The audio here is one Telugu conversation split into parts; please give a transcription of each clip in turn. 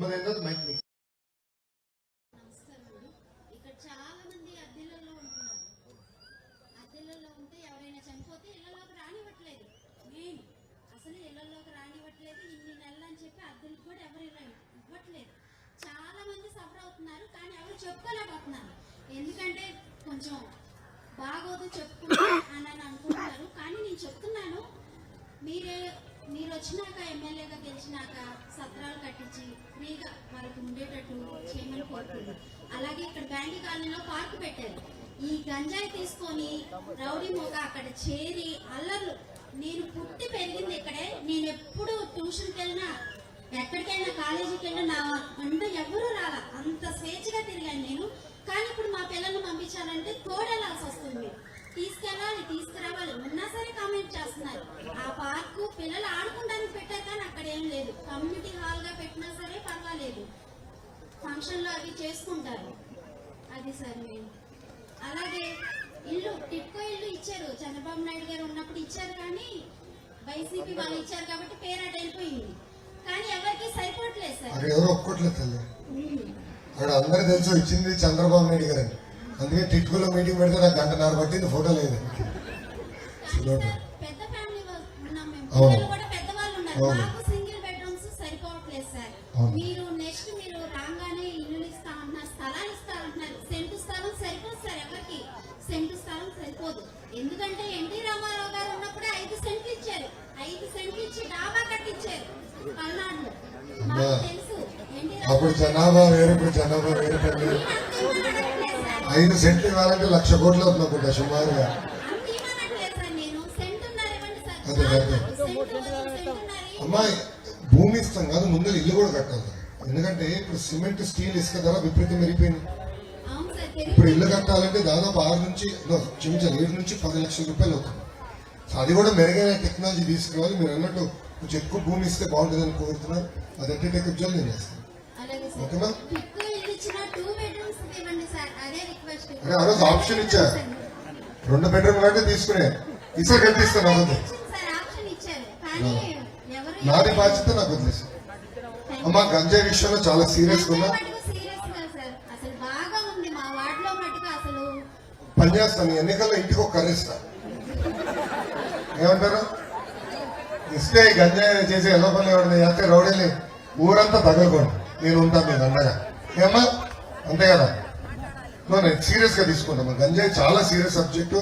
నమస్కారం. ఇక్కడ చాలా మంది అద్దెలలో ఉంటున్నారు. అద్దెలలో ఉంటే ఎవరైనా చనిపోతే ఇళ్లలోకి రానివ్వట్లేదు. మెయిన్ అసలు ఇళ్లలోకి రానివ్వట్లేదు. ఇన్ని నెలలు అని చెప్పి అద్దెలకు కూడా ఎవరు ఇవ్వట్లేదు. చాలా మంది సఫర్ అవుతున్నారు, కానీ ఎవరు చెప్పుకోలేకపోతున్నారు. ఎందుకంటే కొంచెం బాగోదు చెప్పుకుంటా అని అనుకుంటున్నారు. కానీ నేను చెప్తున్నాను, మీరు వచ్చినాక ఎమ్మెల్యేగా గెలిచినాక సత్రాలు కట్టించి ఫ్రీగా వాళ్ళకి ఉండేటట్టు చేయమని కోరుకుంటున్నారు. అలాగే ఇక్కడ బ్యాంక్ కాలనీలో పార్క్ పెట్టారు. ఈ గంజాయి తీసుకొని రౌడీ మోగ అక్కడ చేరి అల్లర్లు. నేను పుట్టి పెరిగింది ఇక్కడే. నేను ఎప్పుడు ట్యూషన్కి వెళ్ళినా, ఎక్కడికైనా కాలేజీకి వెళ్ళినా నా అంట ఎవరూ రాలా. అంత స్వేచ్ఛగా తిరిగాను నేను. కానీ ఇప్పుడు మా పిల్లల్ని పంపించాలంటే తోడెళ్ళాల్సి వస్తుంది. తీసుకెళ్ళాలి, తీసుకురావాలి. ఉన్నా సరే కామెంట్ చేస్తున్నారు. ఆ పార్కు పిల్లలు ఆడుకోవడానికి పెట్టారు, కానీ అక్కడ ఏం లేదు. కమ్యూనిటీ హాల్ గా పెట్టినా సరే పర్వాలేదు, ఫంక్షన్ లో అవి చేసుకుంటారు. అది సరే. అలాగే ఇల్లు టిట్కో ఇల్లు ఇచ్చారు, చంద్రబాబు నాయుడు గారు ఉన్నప్పుడు ఇచ్చారు, కానీ వైసీపీ వాళ్ళు ఇచ్చారు కాబట్టి పేరట వెళ్ళిపోయింది. కానీ ఎవరికి సరిపోవట్లేదు సార్. అక్కడ ఎవరు ఒప్పుకోవట్లేదు. అక్కడ అందరూ తెలుసు ఇచ్చింది చంద్రబాబు నాయుడు గారు. అందుకే టిట్కోలో మీటింగ్ పెడితే నాకు గంటన్నర పట్టింది, ఫోటో లేదు. పెద్ద ఫ్యామిలీ ఉన్నాం మేము, పిల్లలు కూడా పెద్దవాళ్ళు ఉన్నారు. మాకు సింగిల్ బెడ్రూమ్స్ సరిపోవట్లేదు సార్. మీరు నెక్స్ట్ మీరు రాగానే ఇల్లు ఇస్తా అంటున్నారు, స్థలాలు ఇస్తారంటున్నారు. సెంటు స్థలం సరిపోదు సార్, ఎవరికి సెంటు స్థలం సరిపోదు. ఎందుకంటే ఎన్టీ రామారావు గారు ఉన్నప్పుడే 5 సెంట్లు ఇచ్చారు. 5 సెంట్లు ఇచ్చి డాబా కట్టించారు పల్నాడులో. మాకు తెలుసు. అప్పుడు జనాభా వేరు, ఇప్పుడు జనాభా వేరు. 5 సెంట్లు ఇవ్వాలంటే 1,00,000 కోట్లు అవుతుంది సుమారుగా. అదే అదే అమ్మాయి భూమి ఇస్తాం కాదు, ముందు ఇల్లు కూడా కట్టాలి. ఎందుకంటే ఇప్పుడు సిమెంట్, స్టీల్, ఇసుక ధర విపరీతం పెరిగిపోయింది. ఇప్పుడు ఇల్లు కట్టాలంటే దాదాపు 6 నుంచి 7 నుంచి 10 లక్షల రూపాయలు అవుతుంది. అది కూడా మెరుగైన టెక్నాలజీ తీసుకురావాలి. మీరు అన్నట్టు కొంచెం ఎక్కువ భూమి ఇస్తే బాగుంటుందని కోరుతున్నారు. అది అంటే టెక్నాలజీ నేను చేస్తాను. ఓకేనా? అరే ఆ రోజు ఆప్షన్ ఇచ్చారు, 2 బెడ్రూమ్ కంటే తీసుకునే ఇసే కట్టిస్తాను. అవ్వదు, నాది బాధ్యత, నాకు వదిలేసి. అమ్మా గంజాయి విషయంలో చాలా సీరియస్ గా ఉన్నా పనిచేస్తాను. ఎన్నికల్లో ఇంటికి ఒక కర్రిస్తా. ఏమంటారు? ఇస్తే గంజాయి చేసి ఎలా పని ఎవరిని చేస్తే రౌడీని ఊరంతా తగలకూడదు. నేను ఉంటాను నేను అండగా. ఏమ్మా అంతే కదా? నేను సీరియస్ గా తీసుకుంటాను. గంజాయి చాలా సీరియస్ సబ్జెక్టు.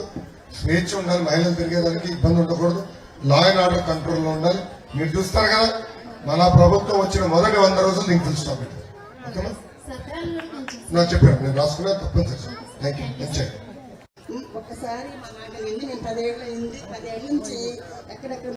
స్వేచ్ఛ ఉండాలి, మహిళలు తిరిగేదానికి ఇబ్బంది ఉండకూడదు, లా అండ్ ఆర్డర్ కంట్రోల్లో ఉండాలి. మీరు చూస్తారు కదా, మన ప్రభుత్వం వచ్చిన మొదటి 100 రోజులు నీకు ఫుల్ స్టాప్ పెట్టారు. ఓకేనా? నాకు చెప్పాను, నేను రాసుకున్నా తప్పనిసరి. Thank you. మంచిగా ఒక్కసారి మా నాన్న నేను 10 ఏళ్ళు అయింది. 10 ఏళ్ళ నుంచి ఎక్కడెక్కడ